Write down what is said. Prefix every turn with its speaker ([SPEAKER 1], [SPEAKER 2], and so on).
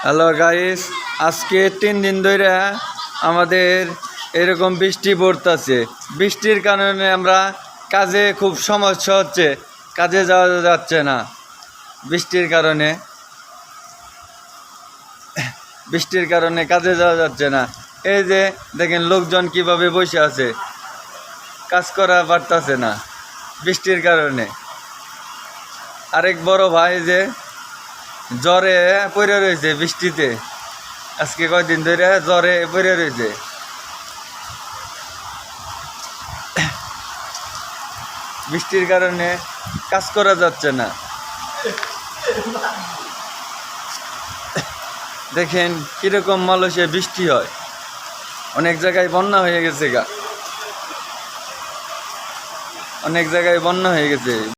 [SPEAKER 1] Hello guys, আজকে 3 দিন ধরে আমাদের এরকম বৃষ্টি পড়তেছে। বৃষ্টির কারণে আমরা কাজে খুব সমস্যা হচ্ছে, কাজে যাওয়া যাচ্ছে না। বৃষ্টির কারণে কাজে যাওয়া যাচ্ছে না। এই যে দেখেন লোকজন কিভাবে বসে আছে, কাজ করা পারতেছে না বৃষ্টির কারণে। আরেক বড় ভাই যে জ্বরে পড়ে রয়েছে বৃষ্টিতে, আজকে কয়দিন ধরে জ্বরে পড়ে রয়েছে। বৃষ্টির কারণে কাজ করা যাচ্ছে না। দেখেন কিরকম মালয়েশিয়া বৃষ্টি হয়, অনেক জায়গায় বন্যা হয়ে গেছে। অনেক জায়গায় বন্যা হয়ে গেছে।